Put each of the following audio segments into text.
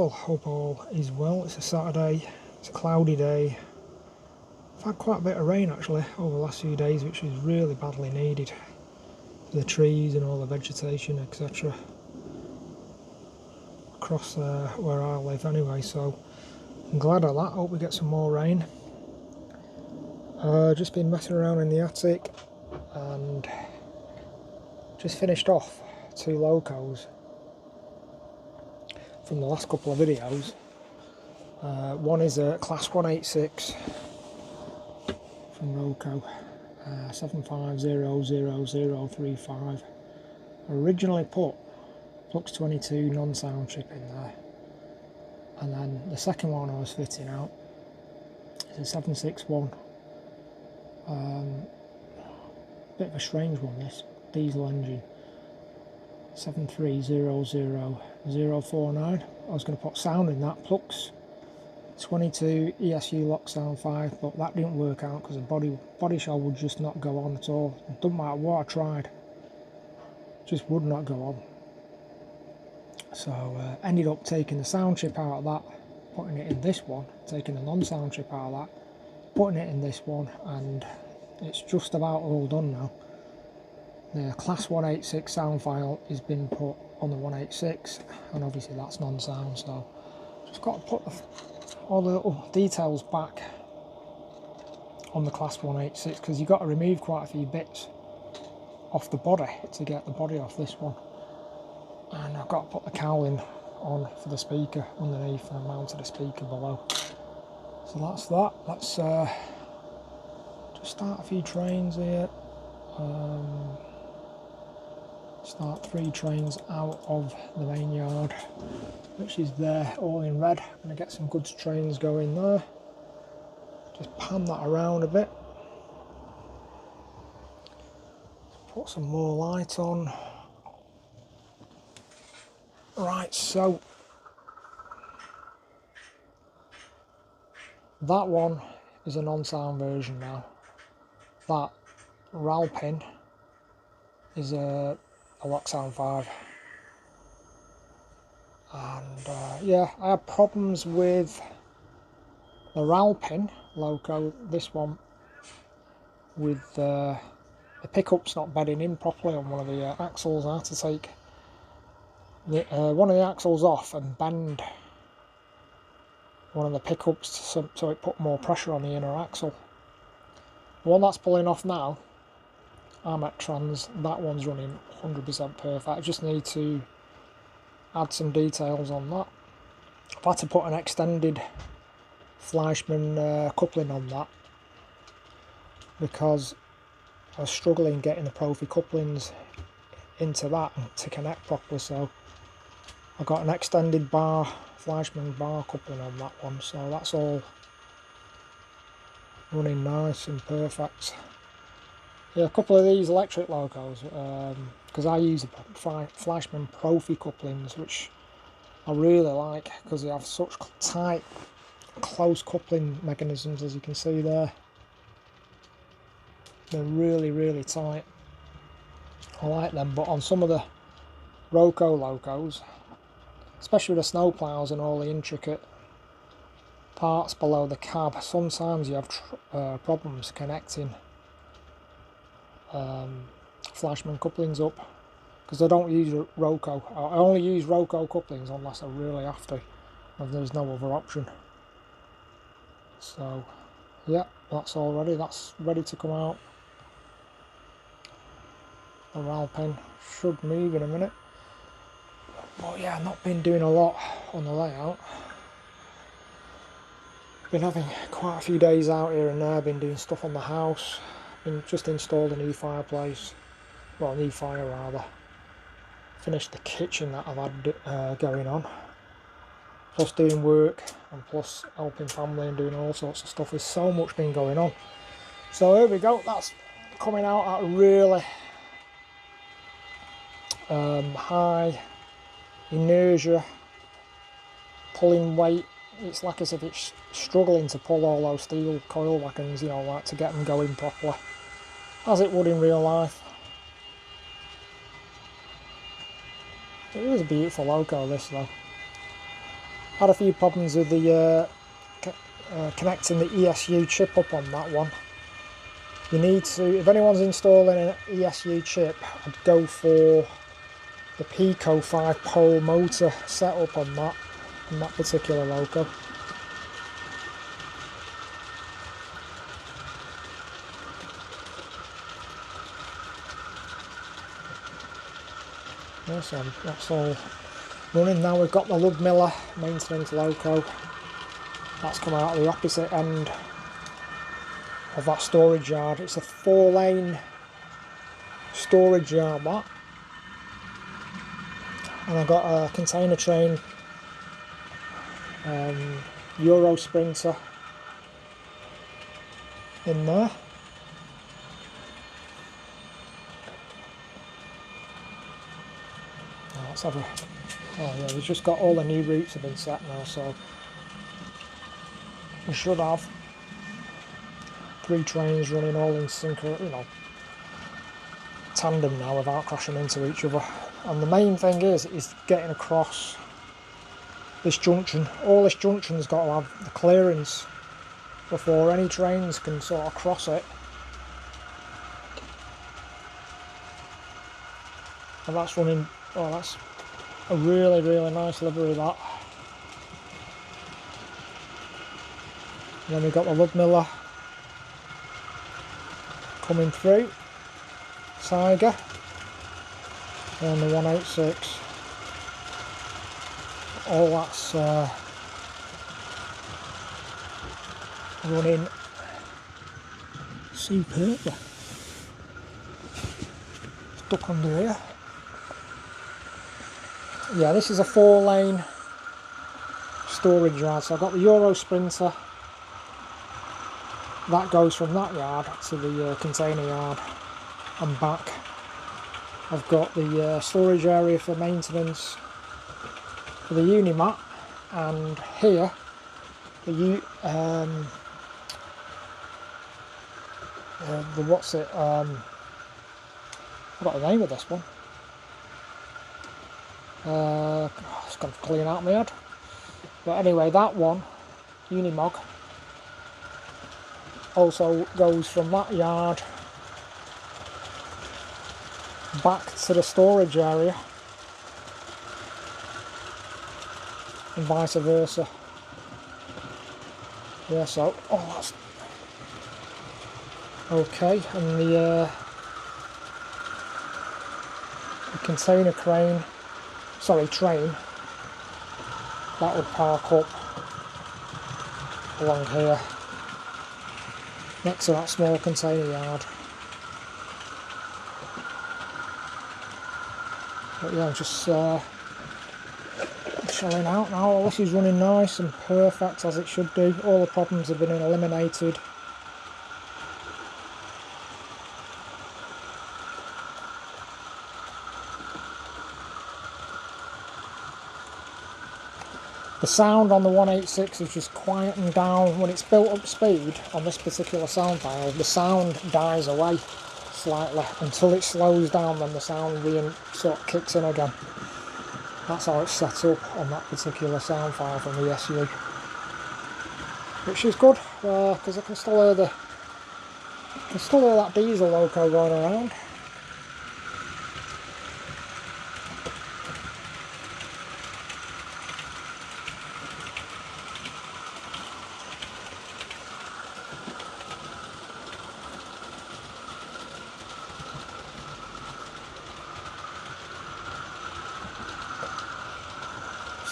all. Hope all is well. It's a Saturday, it's a cloudy day. I've had quite a bit of rain actually over the last few days, which is really badly needed for the trees and all the vegetation, etc. across where I live anyway, so I'm glad of that. Hope we get some more rain. Just been messing around in the attic and just finished off 2 Locos from the last couple of videos. One is a class 186 from Roco, 75000035. Originally put Flux 22 non-sound chip in there, and then the second one I was fitting out is a 761. Bit of a strange one, this diesel engine, 7300049. I was going to put sound in that, Flux 22 ESU lock sound 5, but that didn't work out because the body shell would just not go on at all. It doesn't matter what I tried, just would not go on. So ended up taking the sound chip out of that, putting it in this one, taking the non-sound chip out of that, putting it in this one, and it's just about all done now. The class 186 sound file has been put on the 186, and obviously that's non-sound, so just got to put all the little details back on the class 186, because you've got to remove quite a few bits off the body to get the body off this one. And I've got to put the cowling on for the speaker underneath and mounted a speaker below. So that's that. Let's just start a few trains here. Start 3 trains out of the main yard, which is there all in red. I'm going to get some goods trains going there. Just pan that around a bit. Put some more light on. Right, so that one is a non-sound version now. That RAL pin is a lock sound 5. And yeah, I had problems with the RAL pin Loco, this one, with the pickups not bedding in properly on one of the axles. I had to take one of the axles off and bend one of the pickups so it put more pressure on the inner axle. The one that's pulling off now, I'm at trans, that one's running 100% perfect. I just need to add some details on that. I've had to put an extended Fleischmann coupling on that because I was struggling getting the Profi couplings into that to connect properly, so I got an extended bar, Fleischmann bar coupling on that one, so that's all running nice and perfect. Yeah, a couple of these electric Locos, because I use the Fleischmann Profi couplings, which I really like because they have such tight, close coupling mechanisms, as you can see there. They're really, really tight. I like them, but on some of the Roco Locos, especially with the snow ploughs and all the intricate parts below the cab, sometimes you have problems connecting Fleischmann couplings up, because I don't use Roco. I only use Roco couplings unless I really have to, and there's no other option. So yeah, that's all ready. That's ready to come out. The RAL pin should move in a minute. But yeah, I've not been doing a lot on the layout. Been having quite a few days out here and there, been doing stuff on the house. Been just installed a new fireplace, well, a new fire rather. Finished the kitchen that I've had going on. Plus doing work and plus helping family and doing all sorts of stuff. There's so much been going on. So here we go, that's coming out at a really high inertia, pulling weight. It's like as if it's struggling to pull all those steel coil wagons, you know, like to get them going properly, as it would in real life. It is a beautiful Loco, this though. Had a few problems with the connecting the ESU chip up on that one. You need to, if anyone's installing an ESU chip, I'd go for the Pico 5-pole motor setup on that particular Loco. Yeah, so that's all running now. We've got the Ludmilla maintenance Loco. That's come out the opposite end of that storage yard. It's a 4-lane storage yard, that. And I've got a container train Euro Sprinter in there. Let's have a... Oh yeah, we've just got all the new routes have been set now, so we should have 3 trains running all in sync, you know, tandem now without crashing into each other. And the main thing is getting across this junction. All this junction's got to have the clearance before any trains can sort of cross it. And that's running, oh, that's a really, really nice livery, that. And then we've got the Ludmilla coming through, Tiger, and the 186. All that's running superbly. Stuck under here. Yeah, this is a 4-lane storage yard. So I've got the Euro Sprinter. That goes from that yard to the container yard and back. I've got the storage area for maintenance for the Unimat, and here the what's it? I forgot the name of this one. It's gone clean out my head. But anyway, that one, Unimog, also goes from that yard back to the storage area and vice versa. Yeah, so, oh, that's okay. And the container crane, sorry, train, that would park up along here next to that small container yard. But yeah, I'm just chilling out now. All this is running nice and perfect as it should do. All the problems have been eliminated. The sound on the 186 is just quieting down. When it's built up speed on this particular sound file, the sound dies away slightly until it slows down, then the sound sort of kicks in again. That's how it's set up on that particular sound file from the ESU, which is good because I can still hear that diesel Loco going around.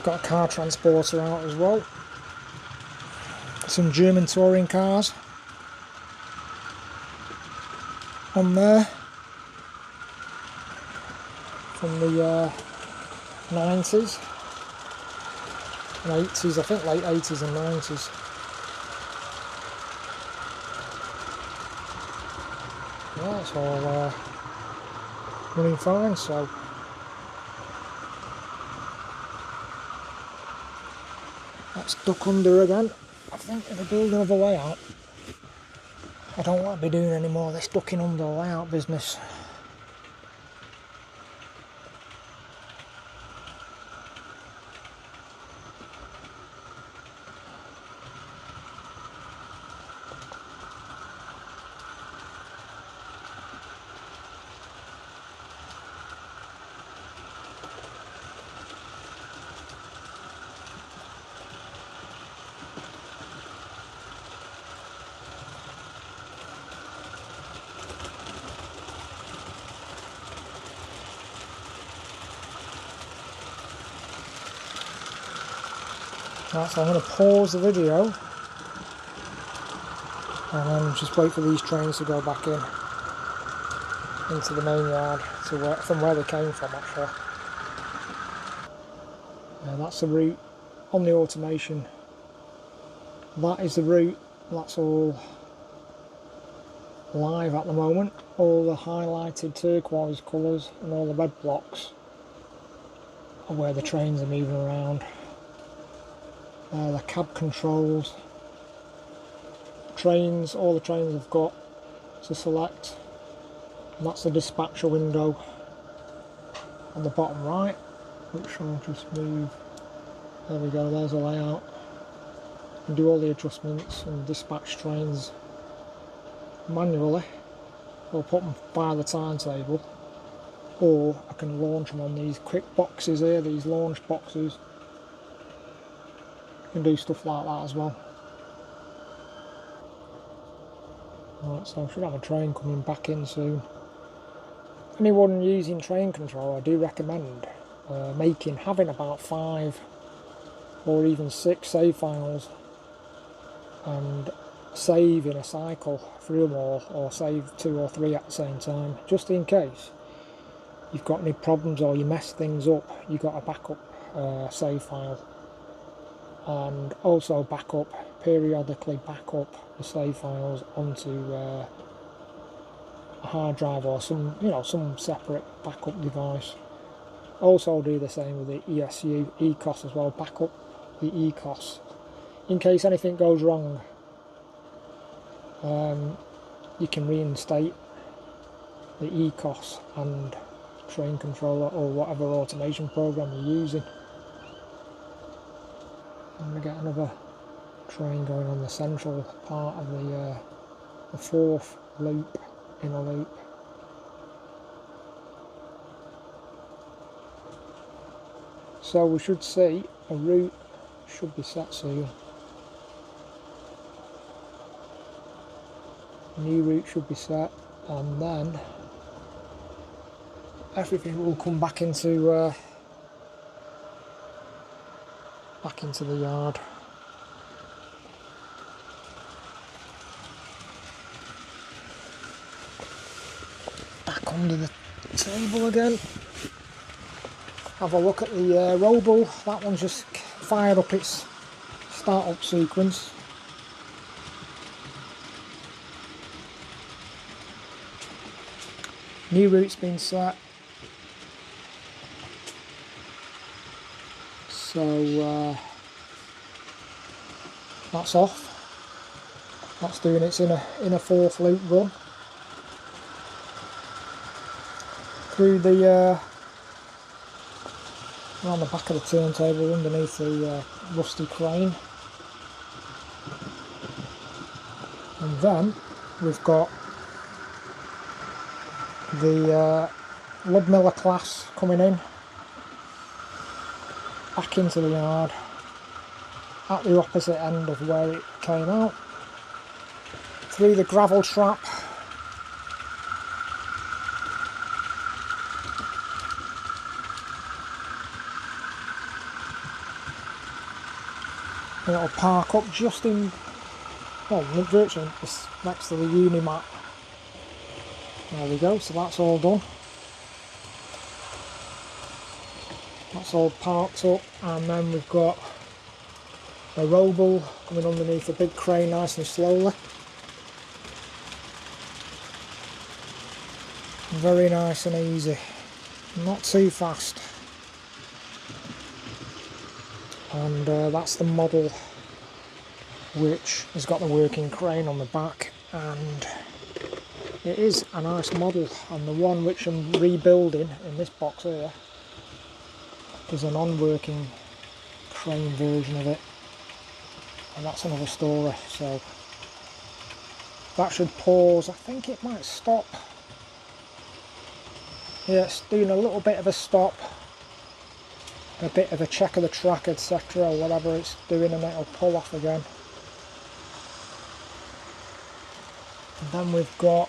Got a car transporter out as well. Some German touring cars on there from the 90s and 80s, I think late 80s and 90s. Yeah, it's all running fine, so let's duck under again. I think if I build another layout, I don't want to be doing any more of this ducking under layout business. Right, so I'm going to pause the video and then just wait for these trains to go back into the main yard to from where they came from actually. That's the route on the automation. That is the route. That's all live at the moment. All the highlighted turquoise colours and all the red blocks are where the trains are moving around. The cab controls. Trains, all the trains have got to select. And that's the dispatcher window on the bottom right, which I'll just move. There we go, there's a layout. And do all the adjustments and dispatch trains manually, or put them by the timetable, or I can launch them on these quick boxes here, these launch boxes. You can do stuff like that as well. Right, so I should have a train coming back in soon. Anyone using train control, I do recommend having about 5 or even 6 save files and save in a cycle through them all, or save 2 or 3 at the same time, just in case you've got any problems or you mess things up. You've got a backup save file, and also periodically back up the save files onto a hard drive or some separate backup device. Also do the same with the ESU ECOS as well. Back up the ECOS in case anything goes wrong. You can reinstate the ECOS and train controller or whatever automation program you're using. I'm going to get another train going on the central part of the 4th loop, inner loop. So we should see a route should be set soon. New route should be set, and then everything will come back into the yard. Back under the table again. Have a look at the Roco. That one's just fired up its start-up sequence. New route's been set. So that's off. That's doing its inner 4th loop run through the around the back of the turntable underneath the rusty crane. And then we've got the Ludmilla class coming in back into the yard at the opposite end of where it came out, through the gravel trap, and it'll park up just in, well, virtually next to the Unimat. There we go, so that's all done. That's all parked up, and then we've got a Roco coming underneath the big crane nice and slowly. Very nice and easy, not too fast. And that's the model which has got the working crane on the back, and it is a nice model. And the one which I'm rebuilding in this box here is a non-working crane version of it, and that's another story. So that should pause. I think it might stop. Yeah, it's doing a little bit of a stop, a bit of a check of the track, etc., or whatever it's doing, and it'll pull off again. And then we've got,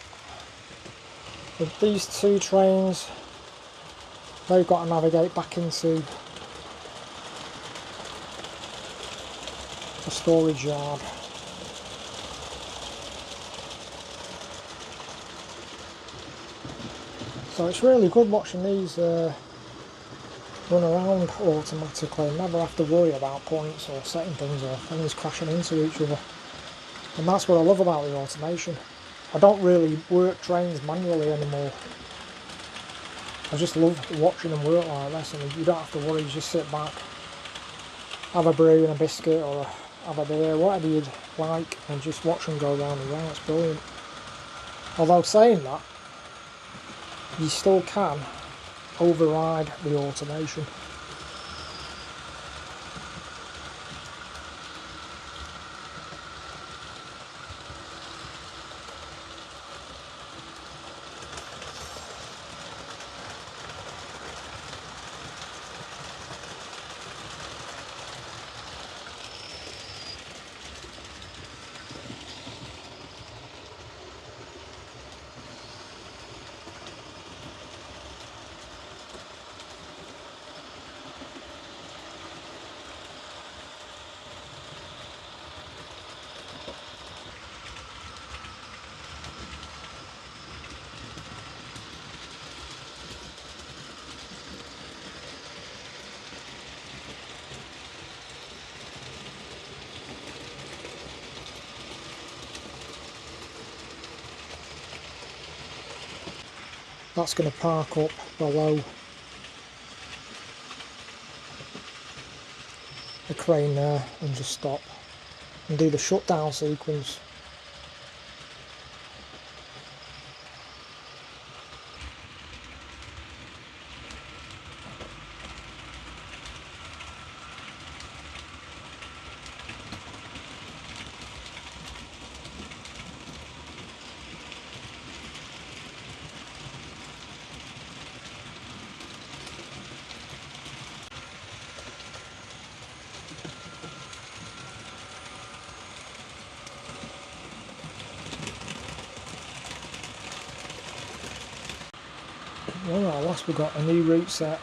with these 2 trains, they've got to navigate back into a storage yard. So it's really good watching these run around automatically and never have to worry about points or setting things or things crashing into each other. And that's what I love about the automation. I don't really work trains manually anymore. I just love watching them work like this, and you don't have to worry, you just sit back, have a brew and a biscuit or have a beer, whatever you'd like, and just watch them go round and round. It's brilliant. Although saying that, you still can override the automation. That's going to park up below the crane there and just stop and do the shutdown sequence. Well, at last we've got a new route set.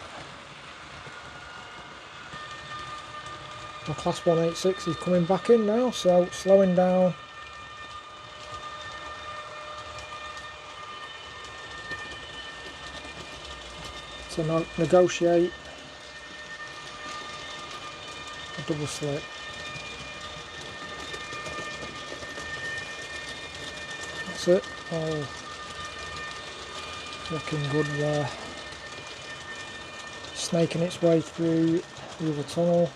The class 186 is coming back in now, so slowing down. To negotiate a double slip. That's it. Oh, looking good there. Snaking its way through the other tunnel.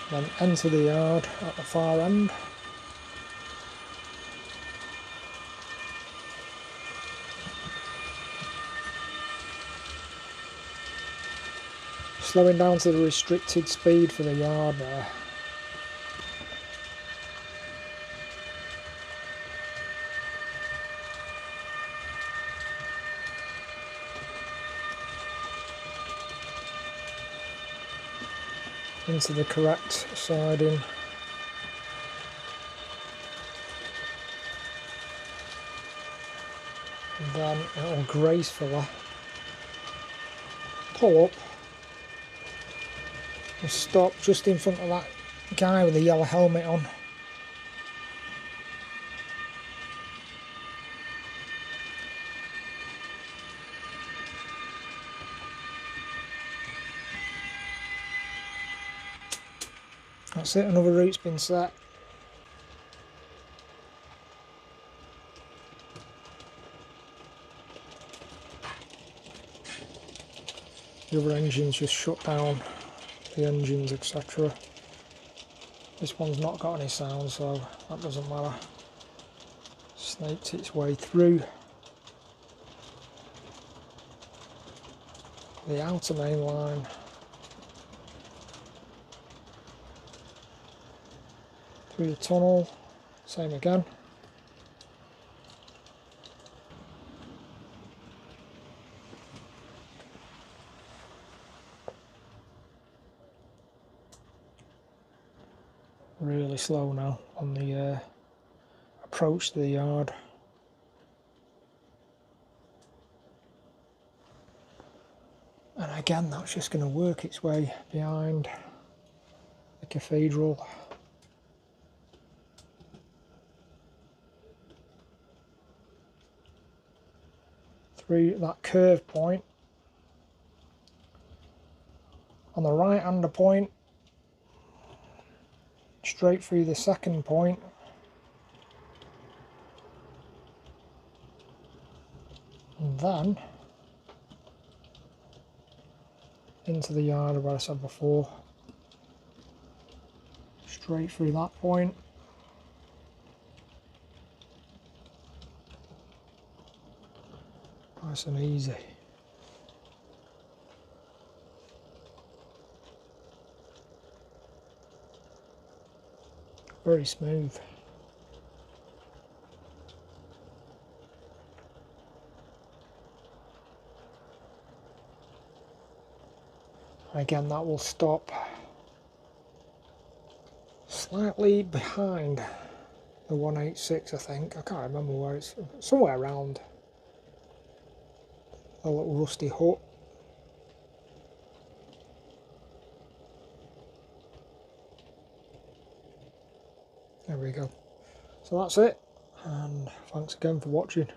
Then enter the yard at the far end. Slowing down to the restricted speed for the yard there. Into the correct siding. And then it'll gracefully pull up and stop just in front of that guy with the yellow helmet on. That's it, another route's been set. The other engine's just shut down, the engines, etc. This one's not got any sound, so that doesn't matter. Snaked its way through the outer main line. Through the tunnel, same again. Really slow now on the approach to the yard. And again, that's just going to work its way behind cathedral. Through that curve point. On the right hander point, straight through the second point, and then into the yard where I said before, straight through that point, nice and easy. Very smooth. Again, that will stop slightly behind the 186, I think. I can't remember where it's, somewhere around a little rusty hut. There we go. So that's it, and thanks again for watching.